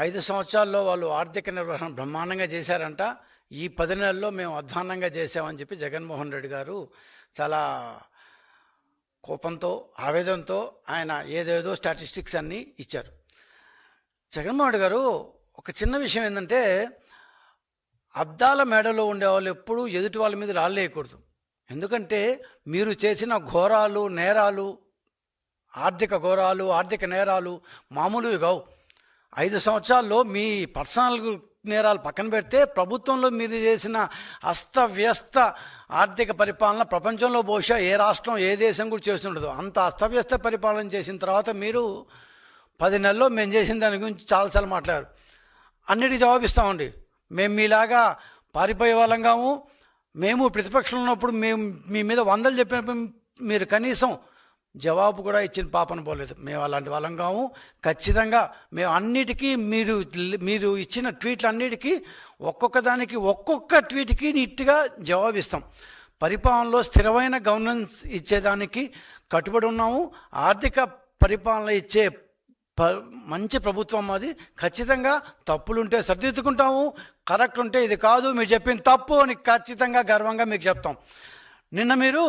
5 సంవత్సరాల్లో వాళ్ళు ఆర్థిక నిర్వహణ బ్రహ్మాండంగా చేశారంట. ఈ 10 నెలల్లో మేము అధ్వాన్నంగా చేశామని చెప్పి జగన్మోహన్ రెడ్డి గారు చాలా కోపంతో, ఆవేదనతో ఆయన ఏదేదో స్టాటిస్టిక్స్ అన్నీ ఇచ్చారు. జగన్మోహన్ రెడ్డి గారు ఒక చిన్న విషయం ఏంటంటే, అద్దాల మేడలో ఉండేవాళ్ళు ఎప్పుడూ ఎదుటి వాళ్ళ మీద రాళ్ళేయకూడదు. ఎందుకంటే మీరు చేసిన ఘోరాలు, నేరాలు, ఆర్థిక నేరాలు మామూలువి కావు. 5 సంవత్సరాల్లో మీ పర్సనల్ నేరాలు పక్కన పెడితే ప్రభుత్వంలో మీరు చేసిన అస్తవ్యస్త ఆర్థిక పరిపాలన ప్రపంచంలో బహుశా ఏ రాష్ట్రం, ఏ దేశం కూడా చేస్తుండదు. అంత అస్తవ్యస్త పరిపాలన చేసిన తర్వాత మీరు 10 నెలల్లో మేము చేసిన దాని గురించి చాలాసార్లు మాట్లాడారు. అన్నిటికీ జవాబిస్తామండి. మేము మీలాగా పారిపోయే వాళ్ళం కాము. మేము ప్రతిపక్షంలో ఉన్నప్పుడు మేము మీ మీద వందలు చెప్పినప్పుడు మీరు కనీసం జవాబు కూడా ఇచ్చిన పాపన పోలేదు. మేము అలాంటి వాళ్ళం కాము. ఖచ్చితంగా మేము అన్నిటికీ మీరు ఇచ్చిన ట్వీట్లు అన్నిటికీ ఒక్కొక్క ట్వీట్కి నీట్గా జవాబిస్తాం. పరిపాలనలో స్థిరమైన గవర్నెన్స్ ఇచ్చేదానికి కట్టుబడి ఉన్నాము. ఆర్థిక పరిపాలన ఇచ్చే మంచి ప్రభుత్వం అది. ఖచ్చితంగా తప్పులుంటే సరిదిద్దుకుంటాము, కరెక్ట్ ఉంటే ఇది కాదు మీరు చెప్పింది తప్పు అని ఖచ్చితంగా గర్వంగా మీకు చెప్తాం. నిన్న మీరు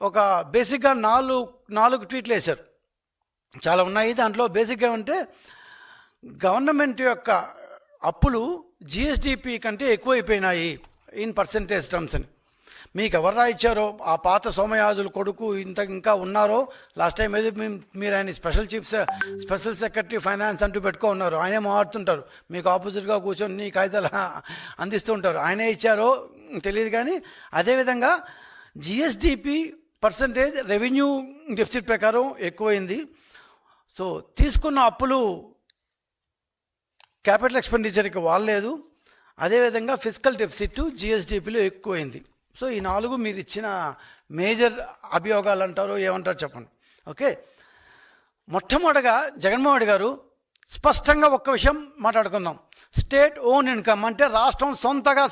ఒక బేసిక్గా నాలుగు ట్వీట్లు వేశారు. చాలా ఉన్నాయి. దాంట్లో బేసిక్గా ఉంటే గవర్నమెంట్ యొక్క అప్పులు జిఎస్డిపి కంటే ఎక్కువైపోయినాయి ఇన్ పర్సంటేజ్ టర్మ్స్ అని. మీకు ఎవరు రాయించారో ఆ పాత సోమయాజుల కొడుకు ఇంకా ఉన్నారో, లాస్ట్ టైం ఏదో మీరు ఆయన స్పెషల్ సెక్రటరీ ఫైనాన్స్ అంటూ ఉన్నారు. ఆయనే మాట్లాడుతుంటారు, మీకు ఆపోజిట్గా కూర్చొని కాగితాలు అందిస్తూ ఉంటారు. ఆయనే ఇచ్చారో తెలియదు. కానీ అదేవిధంగా జిఎస్డిపి పర్సంటేజ్ రెవెన్యూ డెఫిసిట్ ప్రకారం ఎక్కువైంది. సో తీసుకున్న అప్పులు క్యాపిటల్ ఎక్స్పెండిచర్కి వాడలేదు. అదేవిధంగా ఫిజికల్ డెఫిసిట్ జిఎస్డిపిలో ఎక్కువైంది. సో ఈ 4 మీరు ఇచ్చిన మేజర్ అభియోగాలు అంటారు, ఏమంటారు చెప్పండి. ఓకే, మొట్టమొదటిగా జగన్మోహన్ రెడ్డి గారు స్పష్టంగా ఒక్క విషయం మాట్లాడుకుందాం. స్టేట్ ఓన్ ఇన్కమ్ అంటే రాష్ట్రం సొంతగా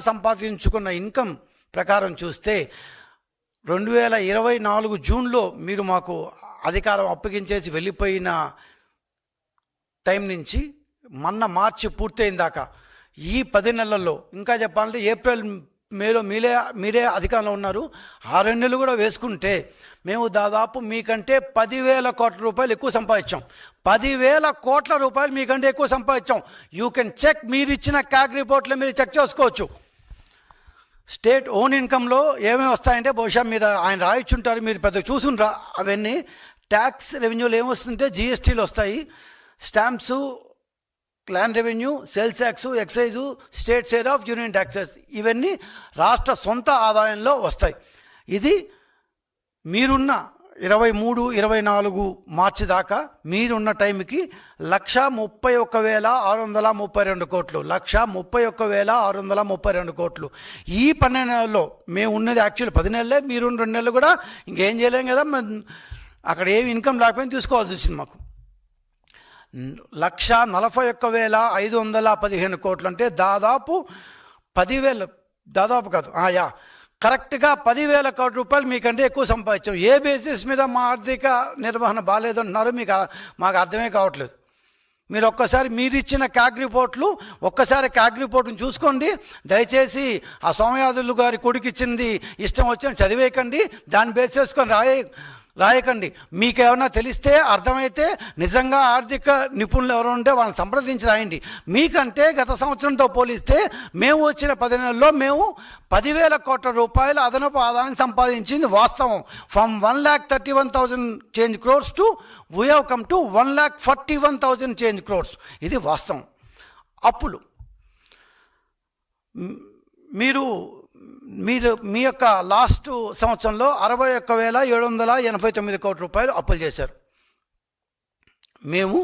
సంపాదించుకున్న ఇన్కమ్ ప్రకారం చూస్తే 2024 జూన్లో మీరు మాకు అధికారం అప్పగించేసి వెళ్ళిపోయిన టైం నుంచి మొన్న మార్చి పూర్తయిన దాకా ఈ 10 నెలల్లో, ఇంకా చెప్పాలంటే ఏప్రిల్ మేలో మీరే అధికారంలో ఉన్నారు. 6 నెలలు కూడా వేసుకుంటే మేము దాదాపు మీకంటే 10,000 కోట్ల రూపాయలు ఎక్కువ సంపాదించాం. 10,000 కోట్ల రూపాయలు మీకంటే ఎక్కువ సంపాదించాం. You can check. మీరు ఇచ్చిన క్యాగ్ రిపోర్ట్లో మీరు చెక్ చేసుకోవచ్చు. స్టేట్ ఓన్ ఇన్కంలో ఏమేమి వస్తాయంటే బహుశా మీరు ఆయన రాయిచ్చుంటారు, మీరు పెద్ద చూసుంటారా అవన్నీ. ట్యాక్స్ రెవెన్యూలు ఏమొస్తుంటే జిఎస్టీలు వస్తాయి, stamps, land revenue, sales tax, excise, state share of union taxes, ఇవన్నీ రాష్ట్ర సొంత ఆదాయంలో వస్తాయి. ఇది మీరున్న 23-24 మార్చి దాకా మీరున్న టైంకి 131,632 కోట్లు. 131,632 కోట్లు. ఈ 12 నెలల్లో మేము ఉన్నది యాక్చువల్లీ 10 నెలలే, మీరు 2 నెలలు కూడా ఇంకేం చేయలేం కదా. అక్కడ ఏమి ఇన్కమ్ లేకపోయినా తీసుకోవాల్సి వచ్చింది మాకు. 141,515 కోట్లు అంటే దాదాపు 10,000, దాదాపు కాదు కరెక్ట్గా 10,000 కోట్ల రూపాయలు మీకంటే ఎక్కువ సంపాదించాం. ఏ బేసిస్ మీద మా ఆర్థిక నిర్వహణ బాగాలేదంటున్నారో మాకు అర్థమే కావట్లేదు. మీరు ఒక్కసారి మీరు ఇచ్చిన క్యాగ్ రిపోర్టును చూసుకోండి దయచేసి. ఆ సోమయాజులు గారి కొడుకు ఇచ్చింది ఇష్టం వచ్చిన చదివేయకండి, దాన్ని బేస్ చేసుకొని రాయకండి. మీకేమన్నా తెలిస్తే, అర్థమైతే నిజంగా ఆర్థిక నిపుణులు ఎవరు ఉంటే వాళ్ళని సంప్రదించి రాయండి. మీకంటే గత సంవత్సరంతో పోలిస్తే మేము వచ్చిన 10 నెలల్లో మేము 10,000 కోట్ల రూపాయల అదనపు ఆదాయం సంపాదించింది వాస్తవం. From 1,31,000 change crores to we have come to 1,41,000 change crores. ఇది వాస్తవం. అప్పులు మీ యొక్క లాస్ట్ సంవత్సరంలో 61,789 కోట్ల రూపాయలు అప్పులు చేశారు. మేము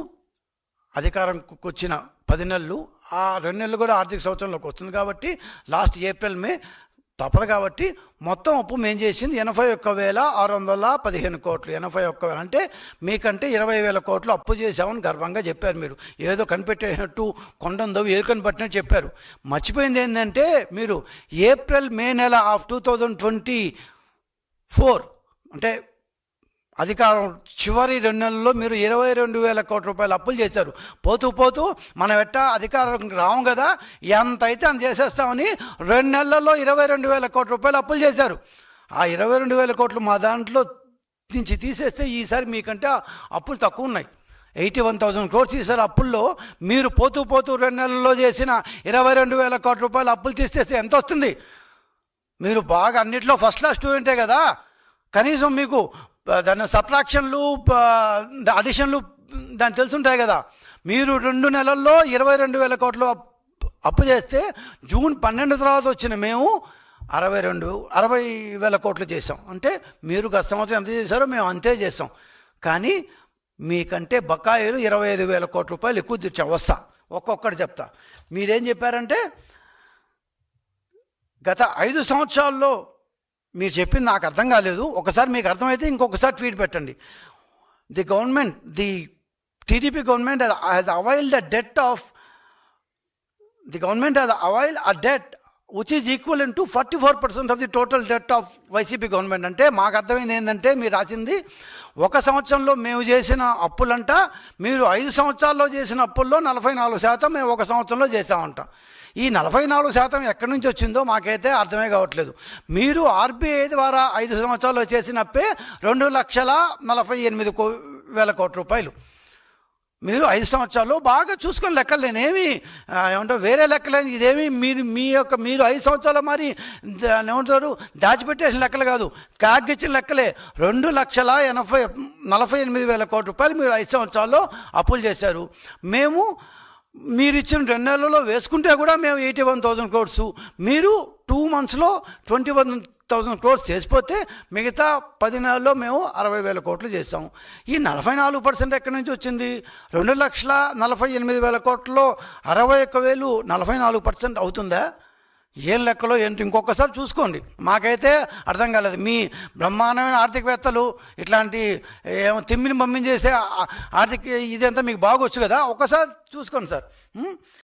అధికారంకి వచ్చిన 10 నెలలు, ఆ 2 నెలలు కూడా ఆర్థిక సంవత్సరంలోకి వస్తుంది కాబట్టి లాస్ట్ ఏప్రిల్ మే తప్పదు కాబట్టి మొత్తం అప్పు మేము చేసింది 81,615 కోట్లు. 81,000 అంటే మీకంటే 20,000 కోట్లు అప్పు చేసామని గర్వంగా చెప్పారు. మీరు ఏదో కనిపెట్టేటట్టు కొండందో ఏదో కనిపెట్టినట్టు చెప్పారు. మర్చిపోయింది ఏంటంటే మీరు ఏప్రిల్ మే నెల ఆఫ్ 2024 అంటే అధికారం చివరి 2 నెలల్లో మీరు 22,000 కోట్ల రూపాయలు అప్పులు చేశారు. పోతూ పోతూ మనం ఎట్టా అధికారం రాము కదా, ఎంత అయితే అంత చేసేస్తామని 2 నెలల్లో 22,000 కోట్ల రూపాయలు అప్పులు చేశారు. ఆ 22,000 కోట్లు మా దాంట్లో నుంచి తీసేస్తే ఈసారి మీకంటే అప్పులు తక్కువ ఉన్నాయి. 81,000 క్రోర్స్ తీశారు అప్పుల్లో. మీరు పోతూ పోతూ 2 నెలల్లో చేసిన 22,000 కోట్ల రూపాయలు అప్పులు తీసేస్తే ఎంత వస్తుంది? మీరు బాగా అన్నిట్లో ఫస్ట్ క్లాస్ స్టూడెంటే కదా, కనీసం మీకు దాని సబ్ట్రాక్షన్లు అడిషన్లు దాన్ని తెలుసుంటాయి కదా. మీరు 2 నెలల్లో 22,000 కోట్లు అప్పు చేస్తే జూన్ 12 తర్వాత వచ్చిన మేము 60,000 కోట్లు చేసాం. అంటే మీరు గత సంవత్సరం ఎంత చేశారో మేము అంతే చేసాం. కానీ మీకంటే బకాయిలు 25,000 కోట్ల రూపాయలు ఎక్కువ తెచ్చాం. వస్తా ఒక్కొక్కటి చెప్తా. మీరేం చెప్పారంటే గత 5 సంవత్సరాల్లో మీరు చెప్పింది నాకు అర్థం కాలేదు. ఒకసారి మీకు అర్థమైతే ఇంకొకసారి ట్వీట్ పెట్టండి. The government, the TDP government has availed a det of the government has availed a debt which is equal to 44% of the total det of YCP government. అంటే మాకు అర్థమైంది ఏంటంటే మీరు రాసింది 1 సంవత్సరంలో మేము చేసిన అప్పులంట, మీరు 5 సంవత్సరాల్లో చేసిన అప్పుల్లో 44% మేము 1 సంవత్సరంలో చేసామంట. ఈ 44% ఎక్కడి నుంచి వచ్చిందో మాకైతే అర్థమే కావట్లేదు. మీరు ఆర్బీఐ ద్వారా 5 సంవత్సరాల్లో చేసినప్పే 2,48,000 కోట్ల రూపాయలు. మీరు 5 సంవత్సరాలు బాగా చూసుకొని లెక్కలు, నేనేమి ఏమంటారు వేరే లెక్కలేదు. ఇదేమి మీరు 5 సంవత్సరాలు మరి ఏమంటారు దాచిపెట్టేసిన లెక్కలు కాదు, కాగిచ్చిన లెక్కలే. 2,48,000 కోట్ల రూపాయలు మీరు 5 సంవత్సరాల్లో అప్పులు చేశారు. మేము మీరు ఇచ్చిన 2 నెలల్లో వేసుకుంటే కూడా మేము 81,000 క్రోర్స్, మీరు 2 మంత్స్లో 21,000 క్రోర్స్ చేసిపోతే మిగతా 10 నెలల్లో మేము 60,000 కోట్లు చేసాం. ఈ 44% ఎక్కడి నుంచి వచ్చింది? 2,48,000 కోట్లలో 61,000 44% అవుతుందా? ఏం లెక్కలో ఏంటి ఇంకొకసారి చూసుకోండి. మాకైతే అర్థం కాలేదు. మీ బ్రహ్మాండమైన ఆర్థికవేత్తలు ఇట్లాంటి ఏమో తిమ్మిని పంపించేసే ఆర్థిక ఇదంతా మీకు బాగొచ్చు కదా, ఒక్కసారి చూసుకోండి సార్.